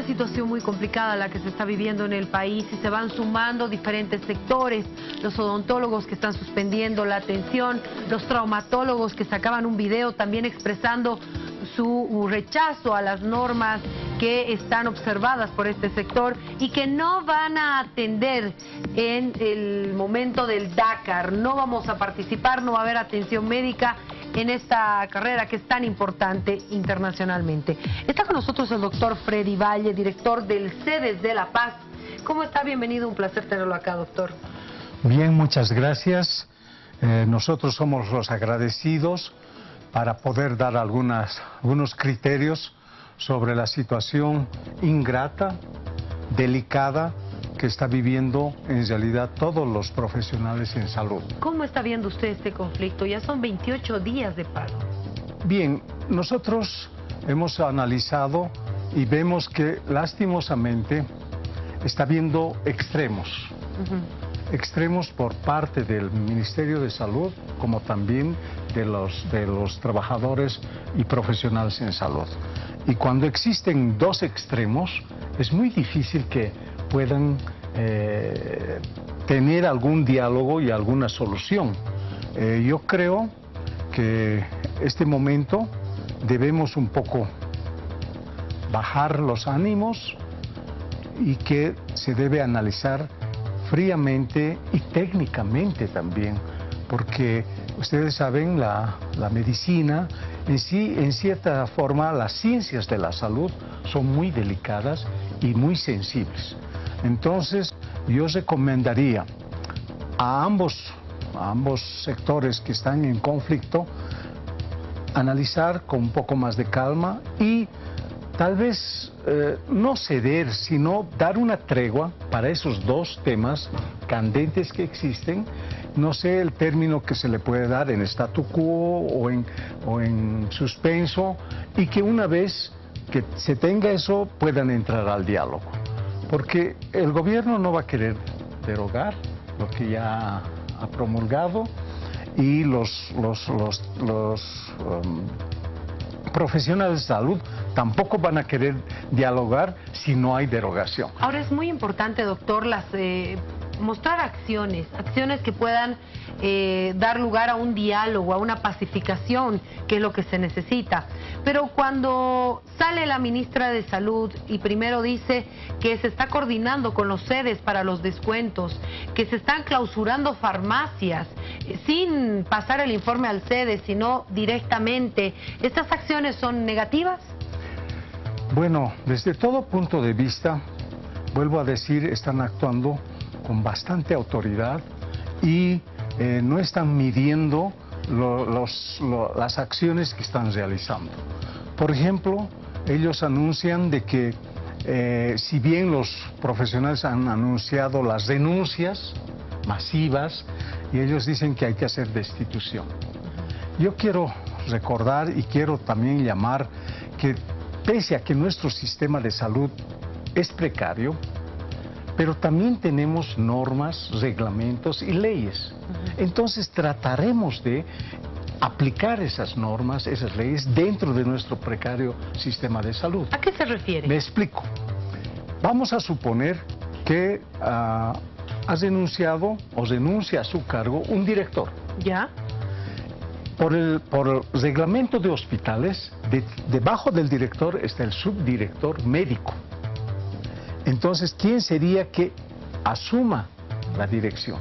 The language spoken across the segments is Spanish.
una situación muy complicada la que se está viviendo en el país y se van sumando diferentes sectores, los odontólogos que están suspendiendo la atención, los traumatólogos que sacaban un video también expresando su rechazo a las normas que están observadas por este sector y que no van a atender en el momento del Dakar. No vamos a participar, no va a haber atención médica en esta carrera que es tan importante internacionalmente. Está con nosotros el doctor Freddy Valle, director del CEDES de La Paz. ¿Cómo está? Bienvenido, un placer tenerlo acá, doctor. Bien, muchas gracias. Nosotros somos los agradecidos para poder dar algunos criterios sobre la situación ingrata, delicada, que está viviendo en realidad todos los profesionales en salud. ¿Cómo está viendo usted este conflicto? Ya son 28 días de paro. Bien, nosotros hemos analizado y vemos que lastimosamente está habiendo extremos. Extremos por parte del Ministerio de Salud, como también de los trabajadores y profesionales en salud. Y cuando existen dos extremos, es muy difícil que puedan tener algún diálogo y alguna solución. Yo creo que este momento debemos un poco bajar los ánimos y que se debe analizar fríamente y técnicamente también, porque ustedes saben, la medicina en sí, en cierta forma, las ciencias de la salud son muy delicadas y muy sensibles. Entonces, yo recomendaría a ambos sectores que están en conflicto analizar con un poco más de calma y tal vez no ceder, sino dar una tregua para esos dos temas candentes que existen. No sé el término que se le puede dar, en statu quo o en suspenso, y que una vez que se tenga eso puedan entrar al diálogo. Porque el gobierno no va a querer derogar lo que ya ha promulgado y los profesionales de salud tampoco van a querer dialogar si no hay derogación. Ahora es muy importante, doctor, mostrar acciones que puedan dar lugar a un diálogo, a una pacificación, que es lo que se necesita. Pero cuando sale la ministra de Salud y primero dice que se está coordinando con los CEDES para los descuentos, que se están clausurando farmacias sin pasar el informe al CEDES, sino directamente, ¿estas acciones son negativas? Bueno, desde todo punto de vista, vuelvo a decir, están actuando con bastante autoridad y no están midiendo las acciones que están realizando. Por ejemplo, ellos anuncian de que si bien los profesionales han anunciado las denuncias masivas, y ellos dicen que hay que hacer destitución. Yo quiero recordar y quiero también llamar que pese a que nuestro sistema de salud es precario, pero también tenemos normas, reglamentos y leyes. Entonces trataremos de aplicar esas normas, esas leyes dentro de nuestro precario sistema de salud. ¿A qué se refiere? Me explico. Vamos a suponer que has denunciado o renuncia a su cargo un director. ¿Ya? Por el reglamento de hospitales, debajo del director está el subdirector médico. Entonces, ¿quién sería que asuma la dirección?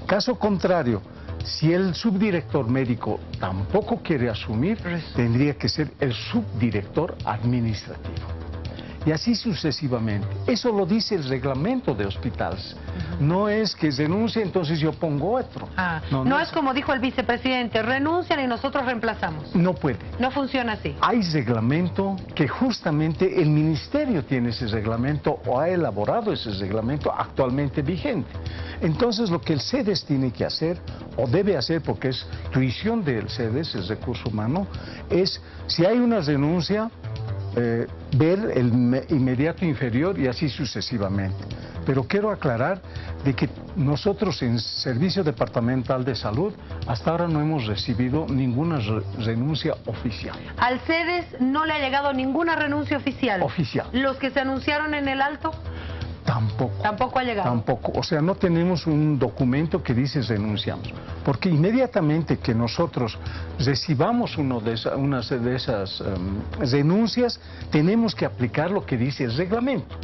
Caso contrario, si el subdirector médico tampoco quiere asumir, tendría que ser el subdirector administrativo. Y así sucesivamente. Eso lo dice el reglamento de hospitales. No es que renuncie, entonces yo pongo otro. No es como dijo el vicepresidente, renuncian y nosotros reemplazamos. No puede. No funciona así. Hay reglamento que justamente el ministerio tiene ese reglamento o ha elaborado ese reglamento actualmente vigente. Entonces lo que el CEDES tiene que hacer o debe hacer, porque es tuición del CEDES, el recurso humano, es si hay una renuncia, ver el inmediato inferior y así sucesivamente. Pero quiero aclarar de que nosotros en Servicio Departamental de Salud hasta ahora no hemos recibido ninguna renuncia oficial. Al CEDES no le ha llegado ninguna renuncia oficial. Oficial. ¿Los que se anunciaron en el Alto? Tampoco. Tampoco ha llegado. Tampoco. O sea, no tenemos un documento que dice renunciamos. Porque inmediatamente que nosotros recibamos una de esas renuncias, tenemos que aplicar lo que dice el reglamento.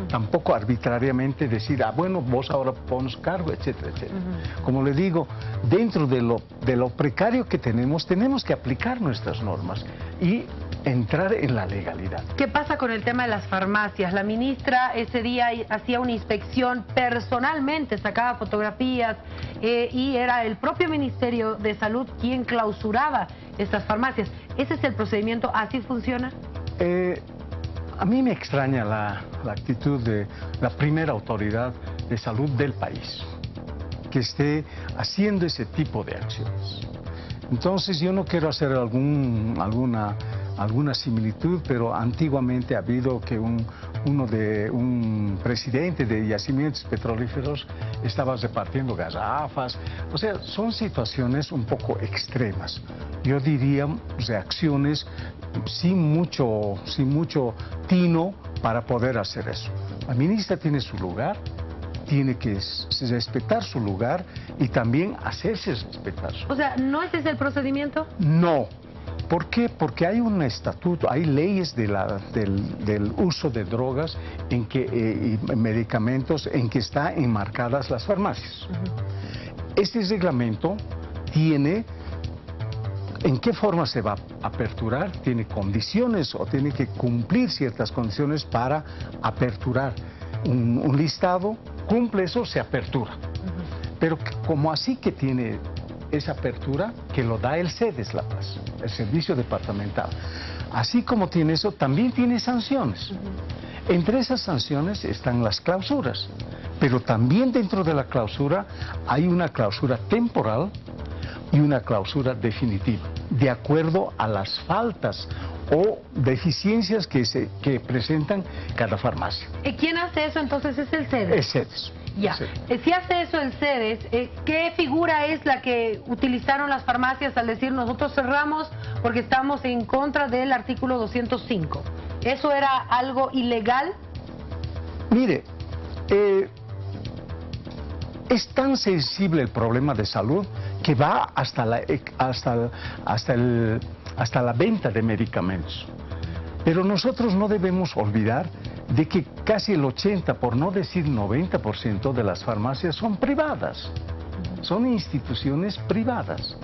Tampoco arbitrariamente decir, bueno, vos ahora pones cargo, etcétera, etcétera. Como le digo, dentro de lo precario que tenemos que aplicar nuestras normas y entrar en la legalidad. ¿Qué pasa con el tema de las farmacias? La ministra ese día hacía una inspección personalmente, sacaba fotografías y era el propio Ministerio de Salud quien clausuraba estas farmacias. ¿Ese es el procedimiento? ¿Así funciona? A mí me extraña la actitud de la primera autoridad de salud del país, que esté haciendo ese tipo de acciones. Entonces yo no quiero hacer alguna similitud, pero antiguamente ha habido que un presidente de yacimientos petrolíferos estaba repartiendo garrafas. O sea, son situaciones un poco extremas. Yo diría reacciones sin mucho tino para poder hacer eso. La ministra tiene su lugar, tiene que respetar su lugar y también hacerse respetar. O sea, ¿no ese es el procedimiento? No. ¿Por qué? Porque hay un estatuto, hay leyes del uso de drogas y medicamentos en que están enmarcadas las farmacias. Este reglamento tiene en qué forma se va a aperturar, tiene condiciones o tiene que cumplir ciertas condiciones para aperturar un listado, cumple eso, se apertura. Pero como así que tiene esa apertura, que lo da el CEDES La Paz, el Servicio Departamental. Así como tiene eso, también tiene sanciones. Entre esas sanciones están las clausuras, pero también dentro de la clausura hay una clausura temporal y una clausura definitiva, de acuerdo a las faltas o deficiencias que presentan cada farmacia. ¿Quién hace eso entonces? ¿Es el CEDES? El CEDES. Ya. Sí. Si hace eso el CEDES, ¿qué figura es la que utilizaron las farmacias al decir nosotros cerramos porque estamos en contra del artículo 205? ¿Eso era algo ilegal? Mire, es tan sensible el problema de salud que va hasta la venta de medicamentos. Pero nosotros no debemos olvidar de que casi el 80, por no decir 90% de las farmacias son privadas. Son instituciones privadas.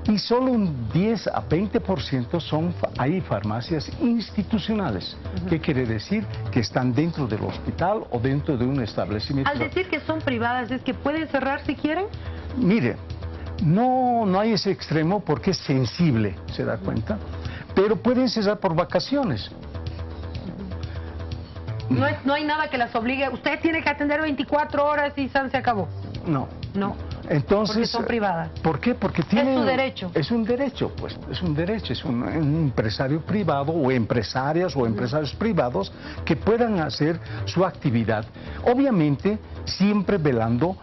Y solo un 10 a 20% hay farmacias institucionales. ¿Qué quiere decir? Que están dentro del hospital o dentro de un establecimiento. Al decir que son privadas, ¿es que pueden cerrar si quieren? Mire, no hay ese extremo porque es sensible, ¿se da cuenta? Pero pueden cerrar por vacaciones. No hay nada que las obligue. Usted tiene que atender 24 horas y se acabó. No. No. Entonces, porque son privadas. ¿Por qué? Porque tiene... Es su derecho. Es un derecho, pues. Es un derecho. Es un empresario privado o empresarias o empresarios privados que puedan hacer su actividad. Obviamente, siempre velando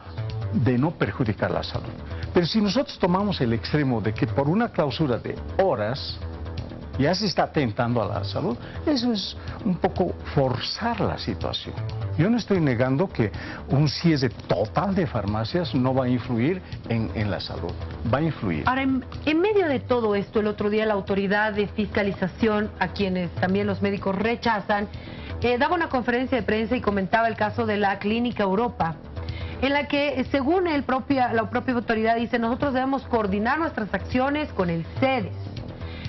de no perjudicar la salud. Pero si nosotros tomamos el extremo de que por una clausura de horas ya se está atentando a la salud, eso es un poco forzar la situación. Yo no estoy negando que un cierre total de farmacias no va a influir en la salud, va a influir. Ahora, en medio de todo esto, el otro día la autoridad de fiscalización, a quienes también los médicos rechazan, daba una conferencia de prensa y comentaba el caso de la Clínica Europa, en la que, según la propia autoridad, dice, nosotros debemos coordinar nuestras acciones con el CEDES.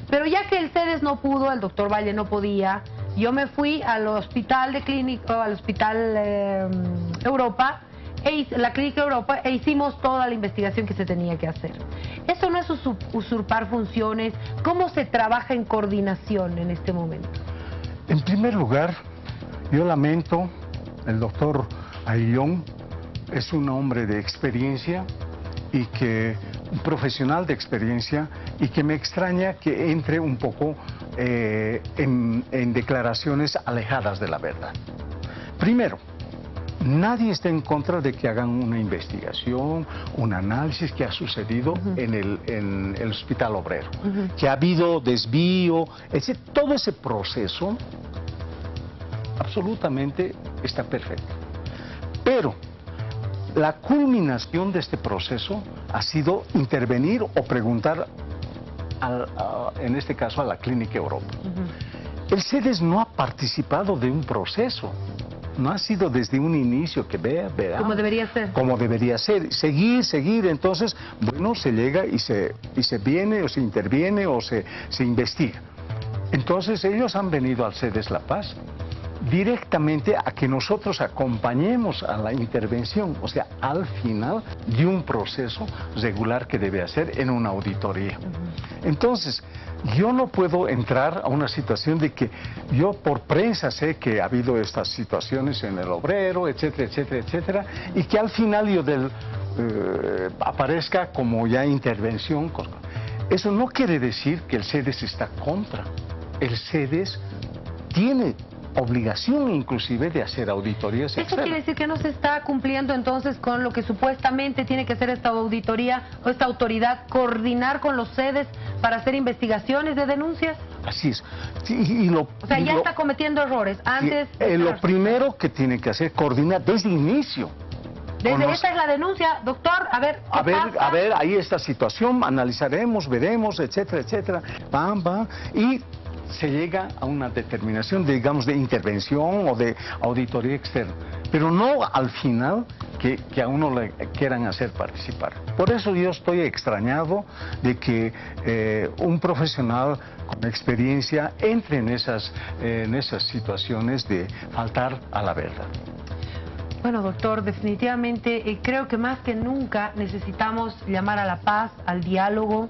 Pero ya que el CEDES no pudo, el doctor Valle no podía, yo me fui al hospital Europa, la Clínica Europa, e hicimos toda la investigación que se tenía que hacer. Eso no es usurpar funciones. ¿Cómo se trabaja en coordinación en este momento? En primer lugar, yo lamento, el doctor Ayllón es un hombre de experiencia y un profesional de experiencia, y que me extraña que entre un poco en declaraciones alejadas de la verdad. Primero, nadie está en contra de que hagan una investigación, un análisis que ha sucedido en el Hospital Obrero, que ha habido desvío, todo ese proceso absolutamente está perfecto. Pero la culminación de este proceso ha sido intervenir o preguntar, en este caso, a la Clínica Europa. El CEDES no ha participado de un proceso. No ha sido desde un inicio que vea. Como debería ser. Como debería ser. Seguir. Entonces, bueno, se llega y se viene o se interviene o se investiga. Entonces, ellos han venido al CEDES La Paz directamente a que nosotros acompañemos a la intervención, o sea, al final de un proceso regular que debe hacer en una auditoría. Entonces, yo no puedo entrar a una situación de que yo por prensa sé que ha habido estas situaciones en el Obrero, etcétera, y que al final yo aparezca como ya intervención. Eso no quiere decir que el CEDES está contra. El CEDES tiene obligación inclusive de hacer auditorías externas. ¿Eso quiere decir que no se está cumpliendo entonces con lo que supuestamente tiene que hacer esta auditoría o esta autoridad, coordinar con los CEDES para hacer investigaciones de denuncias? Así es. O sea, ya está cometiendo errores antes. Lo primero que tiene que hacer es coordinar desde el inicio. Esta es la denuncia, doctor, a ver, a ver, ahí esta situación, analizaremos, veremos, etcétera, y se llega a una determinación, digamos, de intervención o de auditoría externa, pero no al final que a uno le quieran hacer participar. Por eso yo estoy extrañado de que un profesional con experiencia entre en esas situaciones de faltar a la verdad. Bueno, doctor, definitivamente creo que más que nunca necesitamos llamar a la paz, al diálogo.